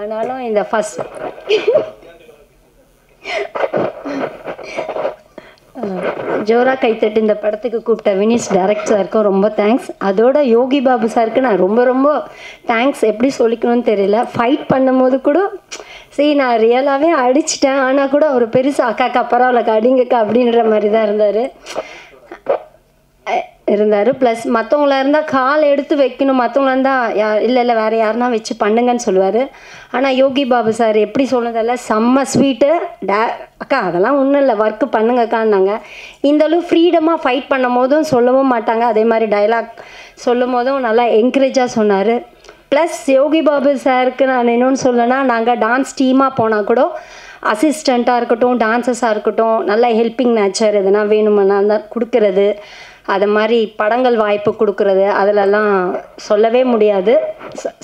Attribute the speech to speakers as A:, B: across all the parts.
A: ஆனாலும் இந்த ஃபஸ்ட் ஜோரா கைத்தட்டு இந்த படத்துக்கு கூப்பிட்ட வினிஷ் டைரக்டர் சாருக்கும் ரொம்ப தேங்க்ஸ். அதோட யோகி பாபு சாருக்கு நான் ரொம்ப ரொம்ப தேங்க்ஸ். எப்படி சொல்லிக்கணும்னு தெரியல. ஃபைட் பண்ணும்போது கூட சரி நான் ரியலாகவே அடிச்சிட்டேன், ஆனால் கூட அவர் பெருசாக அக்காக்கா பரவாயில்லக்கா அடிங்கக்கா அப்படின்ற மாதிரி தான் இருந்தார். ப்ளஸ் மற்றவங்களா இருந்தால் கால் எடுத்து வைக்கணும், மற்றவங்களா இருந்தால் இல்லை வேறு யாருன்னா வச்சு பண்ணுங்கன்னு சொல்லுவார். ஆனால் யோகி பாபு சார் எப்படி சொன்னதில்ல, செம்ம ஸ்வீட்டு. அக்கா அதெல்லாம் ஒன்றும் இல்லை, ஒர்க்கு பண்ணுங்கக்கான்னாங்க. இந்தளவு ஃப்ரீடமாக ஃபைட் பண்ணும் போதும் சொல்லவும் மாட்டாங்க, அதே மாதிரி டைலாக் சொல்லும் போதும் நல்லா என்கரேஜாக சொன்னார். ப்ளஸ் யோகி பாபு சாருக்கு நான் இன்னொன்று சொல்லணும்னா, நாங்கள் டான்ஸ் டீமாக போனால் கூட அசிஸ்டண்ட்டாக இருக்கட்டும், டான்ஸஸாக இருக்கட்டும், நல்லா ஹெல்பிங் நேச்சர், எதுனா வேணுமென்னா தான் கொடுக்கறது, அது மாதிரி படங்கள் வாய்ப்பு கொடுக்குறது, அதிலெல்லாம் சொல்லவே முடியாது.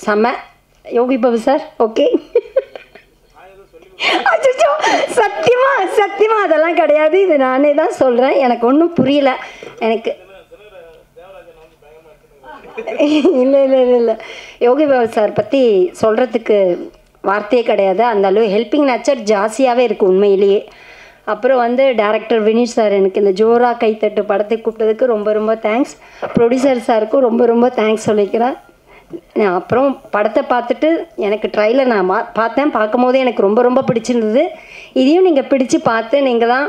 A: செம்ம யோகி பாபு சார். ஓகே. அச்சோ சத்தியமாக அதெல்லாம் கிடையாது, இது நானே தான் சொல்கிறேன். எனக்கு ஒன்றும் புரியல. எனக்கு இல்லை யோகி பாபு சார் பற்றி சொல்கிறதுக்கு வார்த்தையே கிடையாது. அந்தளவு ஹெல்பிங் நேச்சர் ஜாஸ்தியாகவே இருக்குது உண்மையிலேயே. அப்புறம் டைரக்டர் வினிஷ் சார் எனக்கு இந்த ஜோரா கைத்தட்டு படத்துக்கு கூப்பிட்டதுக்கு ரொம்ப ரொம்ப தேங்க்ஸ். ப்ரொடியூசர் சாருக்கும் ரொம்ப ரொம்ப தேங்க்ஸ் சொல்லிக்கிறேன். அப்புறம் படத்தை பார்த்துட்டு எனக்கு ட்ரைலர் நான் பார்த்தேன். பார்க்கும்போதே எனக்கு ரொம்ப ரொம்ப பிடிச்சிருந்தது. இதையும் நீங்கள் பிடிச்சு பார்த்து நீங்கள் தான்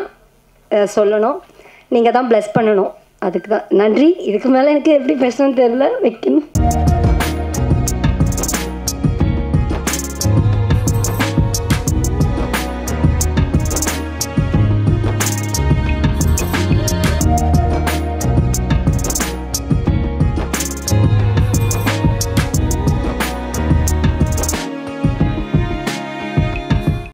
A: சொல்லணும், நீங்கள் தான் ப்ளஸ் பண்ணணும். அதுக்கு தான் நன்றி. இதுக்கு மேலே எனக்கு எப்படி பேசணும்னு தெரியல, வைக்கணும்.